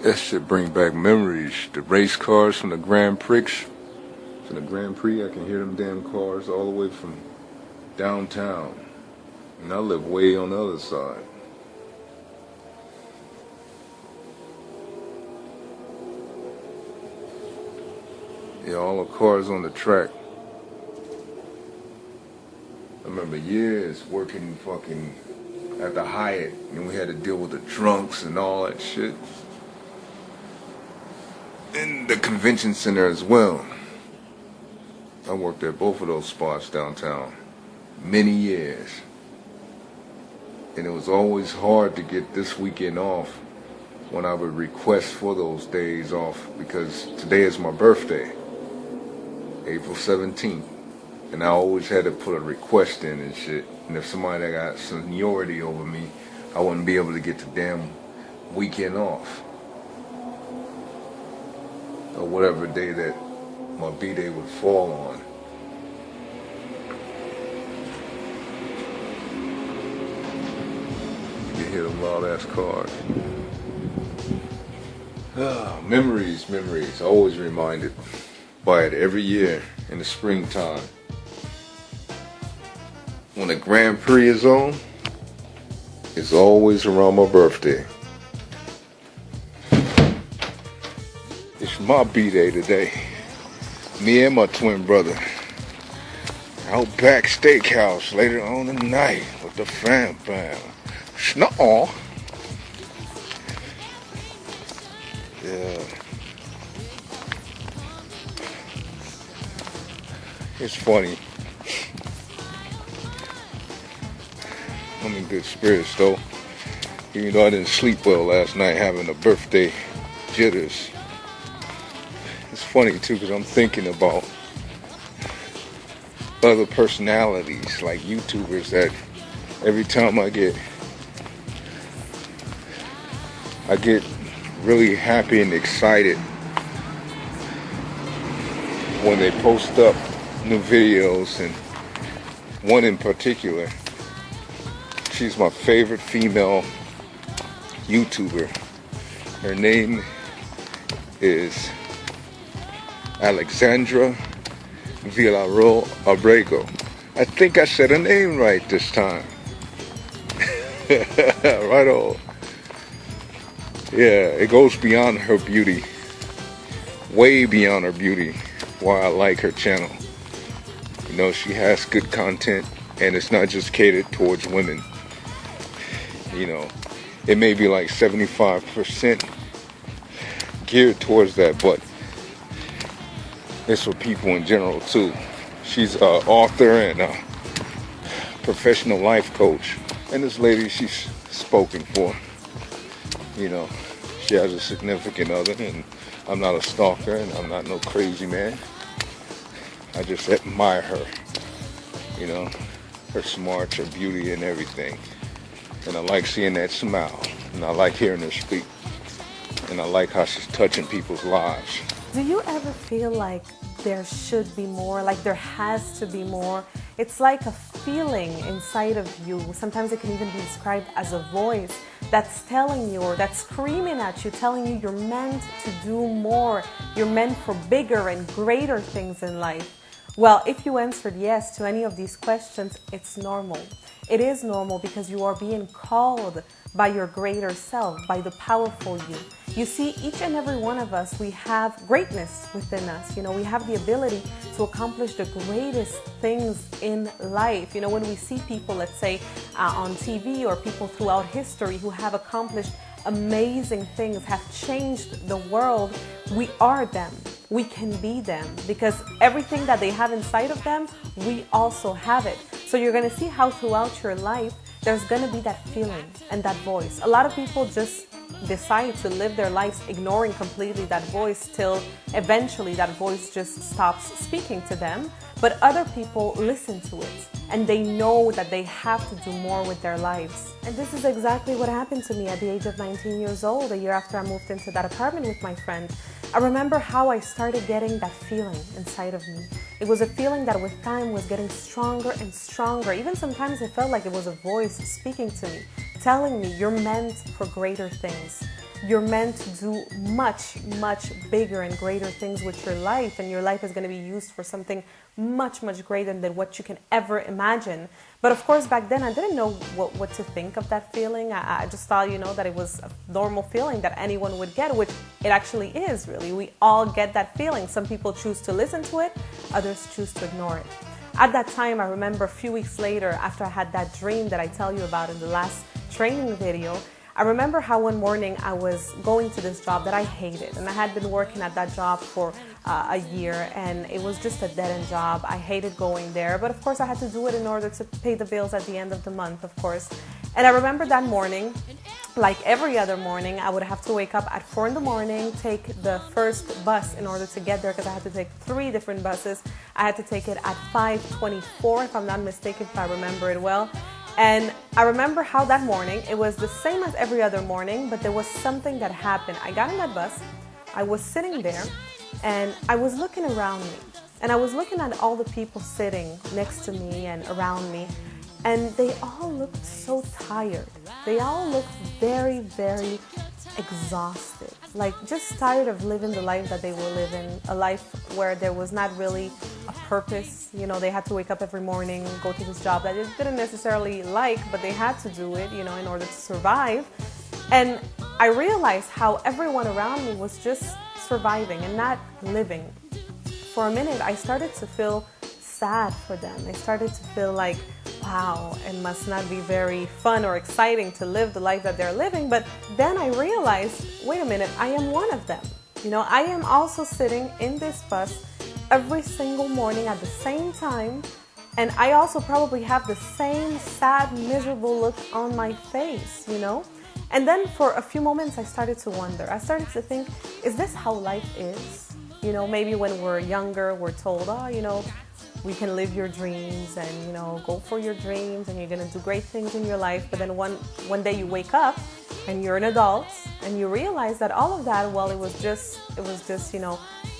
That shit bring back memories. The race cars from the Grand Prix. From the Grand Prix, I can hear them damn cars all the way from downtown. And I live way on the other side. Yeah, all the cars on the track. I remember years working fucking at the Hyatt, and we had to deal with the drunks and all that shit. In the convention center as well. I worked at both of those spots downtown many years. And it was always hard to get this weekend off when I would request for those days off, because today is my birthday, April 17th. And I always had to put a request in and shit. And if somebody that got seniority over me, I wouldn't be able to get the damn weekend off. Or whatever day that my B-day would fall on. You can hear them loud ass cars. Memories. Always reminded by it every year in the springtime. When the Grand Prix is on, it's always around my birthday. It's my B-day today. Me and my twin brother. Outback Steakhouse later on tonight with the fam. Nah-ahh. Yeah. It's funny. I'm in good spirits though. Even though I didn't sleep well last night having a birthday jitters. It's funny too because I'm thinking about other personalities like YouTubers that every time I get really happy and excited when they post up new videos, and one in particular, she's my favorite female YouTuber. Her name is Alexandra Villarreal Abrego. I think I said her name right this time. Right on. Yeah, it goes beyond her beauty. Way beyond her beauty. Why I like her channel. You know, she has good content, and it's not just catered towards women. You know, it may be like 75% geared towards that, but it's for people in general too. She's an author and a professional life coach. And this lady, she's spoken for. You know, she has a significant other, and I'm not a stalker, and I'm not no crazy man. I just admire her. You know, her smarts, her beauty, and everything. And I like seeing that smile. And I like hearing her speak. And I like how she's touching people's lives. Do you ever feel like there should be more, like there has to be more? It's like a feeling inside of you. Sometimes it can even be described as a voice that's telling you, or that's screaming at you, telling you you're meant to do more. You're meant for bigger and greater things in life. Well, if you answered yes to any of these questions, it's normal. It is normal because you are being called by your greater self, by the powerful you. You see, each and every one of us, we have greatness within us. You know, we have the ability to accomplish the greatest things in life. You know, when we see people, let's say, on TV, or people throughout history who have accomplished amazing things, have changed the world, we are them. We can be them, because everything that they have inside of them, we also have it. So you're going to see how throughout your life, there's going to be that feeling and that voice. A lot of people just decide to live their lives ignoring completely that voice till eventually that voice just stops speaking to them. But other people listen to it, and they know that they have to do more with their lives. And this is exactly what happened to me at the age of 19 years old, a year after I moved into that apartment with my friend. I remember how I started getting that feeling inside of me. It was a feeling that with time was getting stronger and stronger. Even sometimes it felt like it was a voice speaking to me, telling me you're meant for greater things. you're meant to do much, much bigger and greater things with your life, and your life is going to be used for something much, much greater than what you can ever imagine. But of course, back then, I didn't know what to think of that feeling. I just thought, that it was a normal feeling that anyone would get, which it actually is, really. We all get that feeling. Some people choose to listen to it, others choose to ignore it. At that time, I remember a few weeks later, after I had that dream that I tell you about in the last training video, I remember how one morning I was going to this job that I hated, and I had been working at that job for a year, and it was just a dead-end job. I hated going there, but of course I had to do it in order to pay the bills at the end of the month, of course. And I remember that morning, like every other morning, I would have to wake up at 4 in the morning, take the first bus in order to get there, because I had to take 3 different buses. I had to take it at 5:24, if I'm not mistaken, if I remember it well. And I remember how that morning, it was the same as every other morning, but there was something that happened. I got in that bus, I was sitting there, and I was looking around me. And I was looking at all the people sitting next to me and around me, and they all looked so tired. They all looked very, very exhausted. Like, just tired of living the life that they were living, a life where there was not really a purpose. They had to wake up every morning, go to this job that they didn't necessarily like, but they had to do it, in order to survive. And I realized how everyone around me was just surviving and not living. For a minute, I started to feel sad for them. I started to feel like, wow, it must not be very fun or exciting to live the life that they're living. But then I realized, wait a minute, I am one of them. I am also sitting in this bus every single morning at the same time, and I also probably have the same sad, miserable look on my face, And then for a few moments I started to wonder. I started to think, is this how life is? Maybe when we're younger, we're told, we can live your dreams and, go for your dreams and you're going to do great things in your life. But then one day you wake up and you're an adult and you realize that all of that, well, it was just,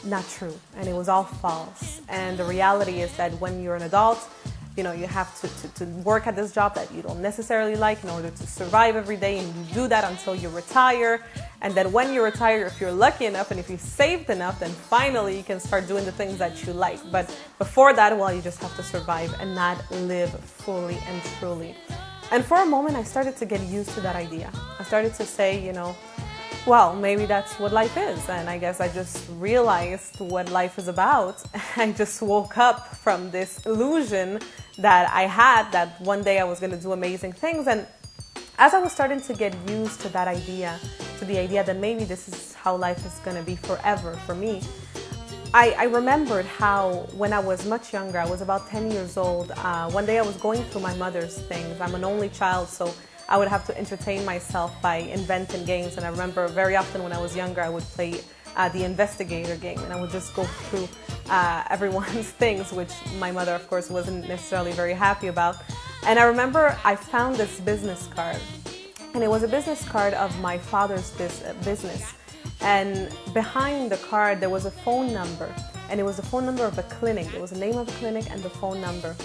not true, and it was all false. And the reality is that when you're an adult, you have to work at this job that you don't necessarily like in order to survive every day, and you do that until you retire. And then when you retire, if you're lucky enough and if you saved enough, then finally you can start doing the things that you like. But before that, well, you just have to survive and not live fully and truly. And for a moment, I started to get used to that idea. I started to say, well, maybe that's what life is. And I guess I just realized what life is about. I just woke up from this illusion that I had that one day I was going to do amazing things. And as I was starting to get used to that idea, to the idea that maybe this is how life is going to be forever for me, I remembered how when I was much younger, I was about 10 years old, one day I was going through my mother's things. I'm an only child, so I would have to entertain myself by inventing games. And I remember very often when I was younger, I would play the investigator game, and I would just go through everyone's things, which my mother, of course, wasn't necessarily very happy about. And I remember I found this business card, and it was a business card of my father's business. And behind the card, there was a phone number, and it was the phone number of a clinic. There was the name of the clinic and the phone number.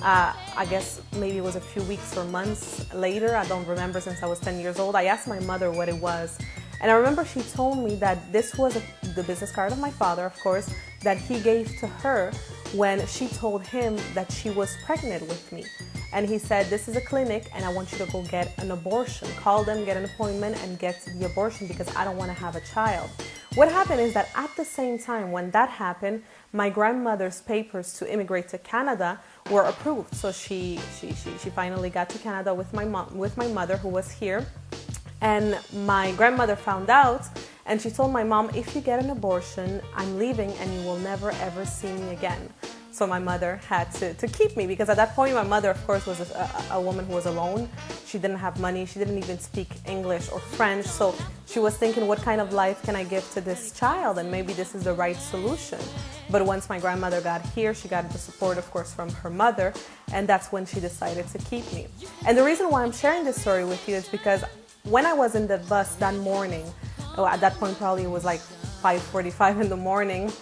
I guess maybe it was a few weeks or months later, I don't remember, since I was 10 years old. I asked my mother what it was. And I remember she told me that this was the business card of my father, of course, that he gave to her when she told him that she was pregnant with me. And he said, this is a clinic and I want you to go get an abortion. Call them, get an appointment, and get the abortion because I don't want to have a child. What happened is that at the same time when that happened, my grandmother's papers to immigrate to Canada were approved. So she finally got to Canada with my mother, who was here. And my grandmother found out, and she told my mom, if you get an abortion, I'm leaving and you will never ever see me again. So my mother had to keep me, because at that point my mother, of course, was a woman who was alone. She didn't have money. She didn't even speak English or French. So she was thinking, what kind of life can I give to this child? And maybe this is the right solution. But once my grandmother got here, she got the support, of course, from her mother. And that's when she decided to keep me. And the reason why I'm sharing this story with you is because when I was in the bus that morning, at that point probably it was like 5:45 in the morning,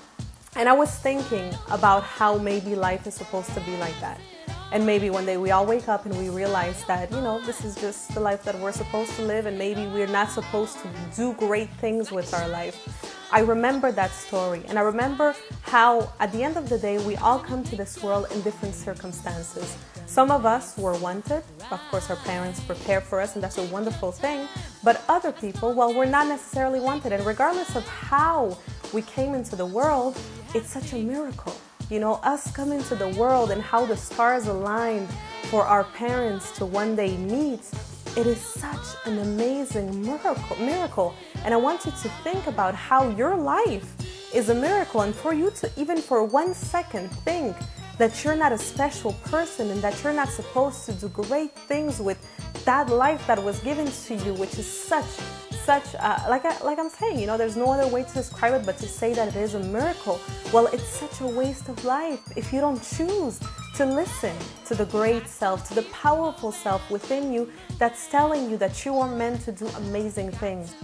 and I was thinking about how maybe life is supposed to be like that. And maybe one day we all wake up and we realize that, this is just the life that we're supposed to live, and maybe we're not supposed to do great things with our life. I remember that story, and I remember how at the end of the day we all come to this world in different circumstances. Some of us were wanted. Of course, our parents prepare for us, and that's a wonderful thing. But other people, well, we're not necessarily wanted. And regardless of how we came into the world, it's such a miracle. Us coming to the world and how the stars aligned for our parents to one day meet, it is such an amazing miracle. And I want you to think about how your life is a miracle, and for you to even for 1 second think that you're not a special person and that you're not supposed to do great things with that life that was given to you, which is such like I'm saying, there's no other way to describe it but to say that it is a miracle. Well, it's such a waste of life if you don't choose to listen to the great self, to the powerful self within you that's telling you that you are meant to do amazing things.